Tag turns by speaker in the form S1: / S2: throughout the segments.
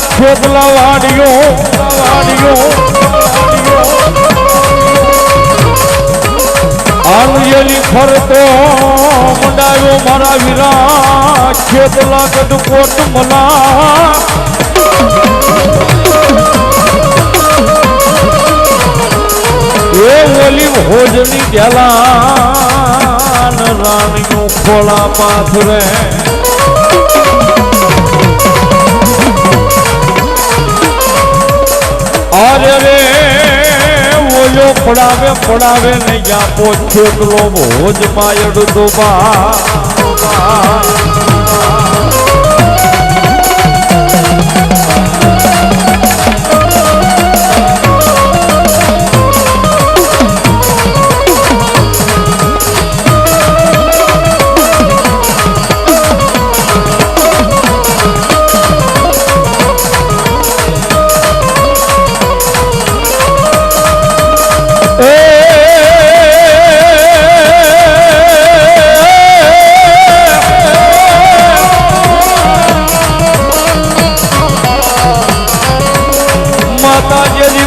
S1: ખેતલા વાડીઓ આંગેલી ફરતો મંડાયો મારા વીરા ખેતલા ગઢકોટ મલા એ ઓલી ભોજની ગેલા રાણીનું ખોળા પાથરે અરે રે ઓલો પડાવે ને યા પોછેકલો ભોજ માયડ દોબા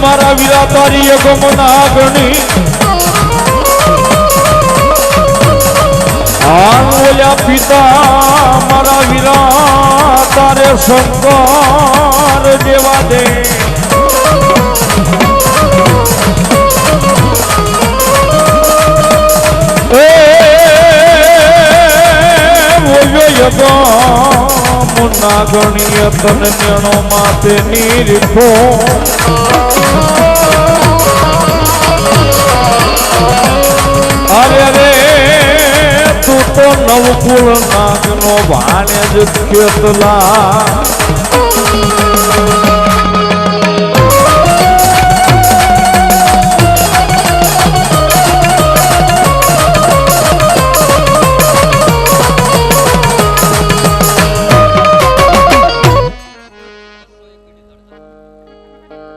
S1: મારા વીરા તારી ગમના ગણી આંગોલ્યા પિતા મારા વીરા તારે શંકર દેવા દે મુન્ના ગણીય તન નેણો માતે નીરખો અરે રે તું તો નવકુળ નાગનો ભાણે જ ખેતલા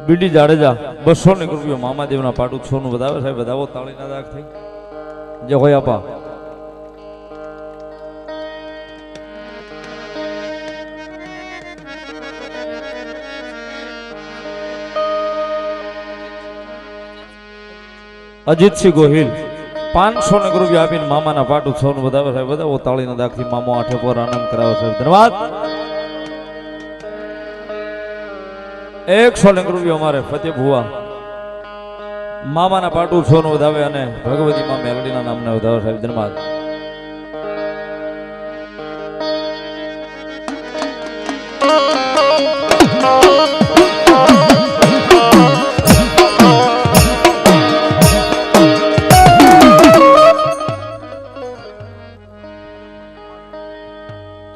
S1: બીડી જાડેજા 200 રૂપિયા મામાદેવના પાટું છોનું વધાવે સાહેબ વધાવો તાળીના દાગ થઈ જે હોય આપા અજીતસિંહ ગોહિલ 500 રૂપિયા આપીને મામાના પાટું છોનું વધાવે સાહેબ વધાવો તાળીના દાગથી મામો આઠે પર આનંદ કરાવે સાહેબ ધન્યવાદ 100 રૂપિયા અમારે ફતેહ ભુવા મામાના પાટું છોનું વધાવે અને ભગવતી માં મેલડીના નામના વધાવે સાહેબ ધન્યવાદ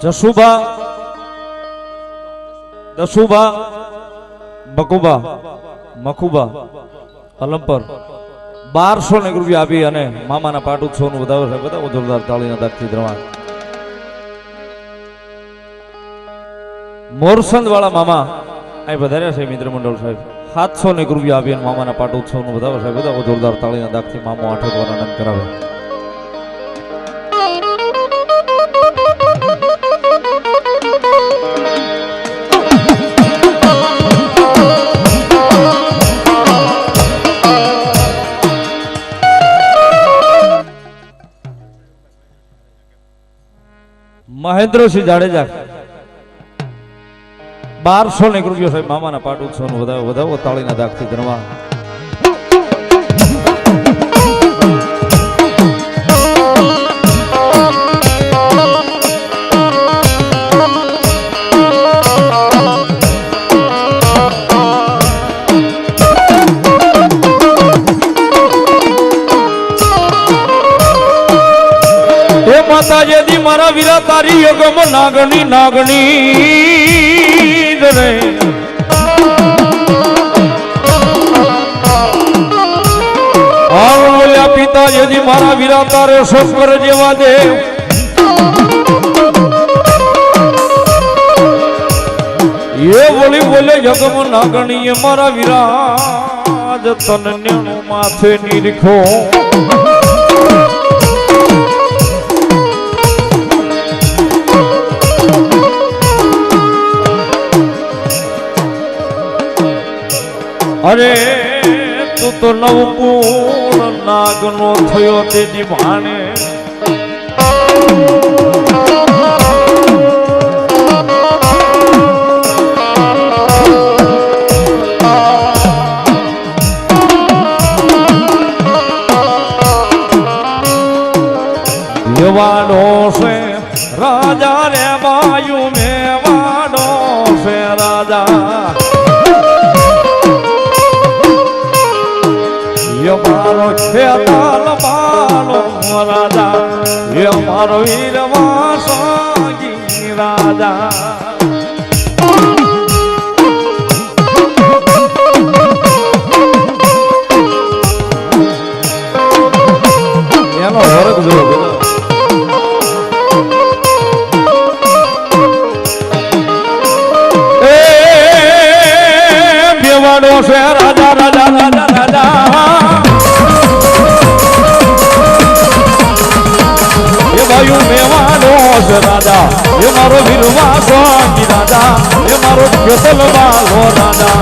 S1: જસુબા દસુબા બકુબા મખુબા અલમપર 1200 રૂપિયા આપી અને મામાના પાટું છોનું વધાવે છે બધા જોરદાર તાળીના દાગથી ધન્યવાદ મોરસંદ વાળા મામા અહીં વધાર્યા છે મિત્ર મંડળ સાહેબ 700 રૂપિયા આપી અને મામાના પાટું છોનું વધાવે છે બધા જોરદાર તાળીના દાગથી મામો આઠે પર આનંદ કરાવે મહેન્દ્રસિંહ જાડેજા 1200 રૂપિયા સાહેબ મામાના પાટું છોનું વધાવો તાળીના દાગથી ધન્યવાદ માતાજી મારા વીરા તારી યોગમ નાગણી રે બોલ્યા પિતાજી મારા વીરા તારે શંકર જેવા દેવ એ બોલે જગમ નાગણી મારા વિરાજ તન નેણું માથે નિરખો અરે તું તો નવકુળ નાગનો થયો તેની ભાણે વાડો છે રાજા રે વાયુ મે વાડો છે રાજા મારો છે તાલ બાલો રાજા મારો વીર વાસગી રાજા એનો વર્ગ જોયો છે રાજા રાજા રાજા રાજા એ ભાઈ મેવાડો છે રાજા એ મારો વીરવા સ્વામી રાજા એ મારો કેતલ વાલો રાજા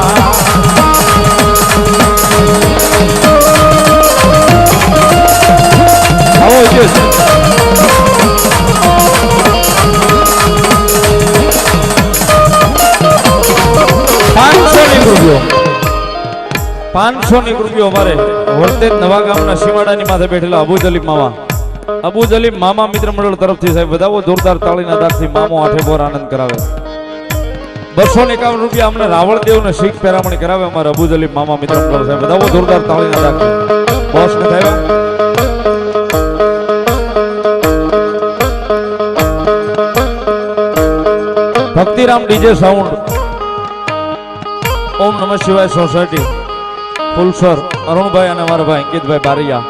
S1: આવો જે 500 રૂપિયો અમારે વર્તેજ નવા ગામના શિવાડાની માથે બેઠેલા અબુ જલીમ મામા અબુ જલીમ મામા મિત્ર મંડળ તરફથી સાહેબ બધાઓ જોરદાર તાળીના દાખથી મામો આઠે બોર આનંદ કરાવે 251 રૂપિયા અમને રાવળદેવ ને શીખ પેરામણી કરાવે અમારે અબુ જલીમ મામા મિત્ર મંડળ સાહેબ બધાઓ જોરદાર તાળીના દાખથી બોસ ને થયા ભક્તિરામ ડીજે સાઉન્ડ ઓમ નમઃ શિવાય સોસાયટી ફુલસર અરુણભાઈ અને અમારા ભાઈ અંકિતભાઈ બારિયા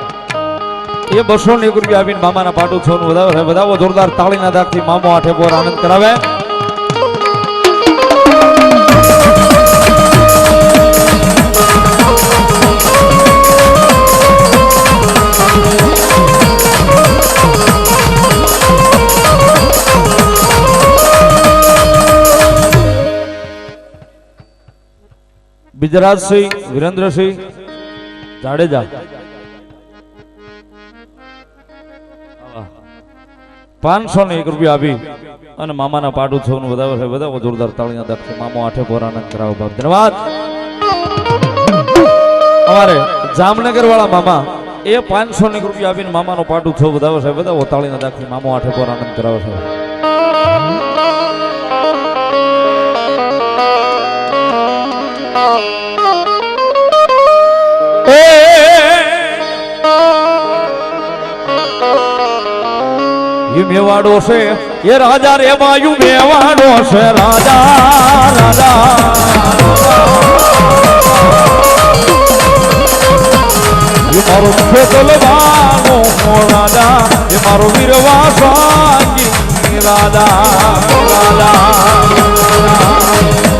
S1: એ 201 રૂપિયા આવીને મામાના પાટું છોનું વધાવે બધાઓ જોરદાર તાળીના દાખથી મામો આઠે બોર આનંદ કરાવે બિજરાજસિંહ વિરેન્દ્રસિંહ જાડેજા 501 રૂપિયા આપી અને મામાના પાટું છોનું વધાવે છે બધા જોરદાર તાળીના દાખથી મામો આઠે બોર આનંદ કરાવો બાપ ધન્યવાદ અમારે જામનગર વાળા મામા એ 501 રૂપિયા આપીને મામાનો પાટું છો વધાવે છે બધા તાળીના દાખથી મામો આઠે બોર આનંદ કરાવે છે મેવાડો છે એ રાજા રે વાયુ મેવાડો છે રાજા રાજા એ મારો ખેતલ વાલો રાજા એ મારો વીરવા સ્વામી રાજા રાજા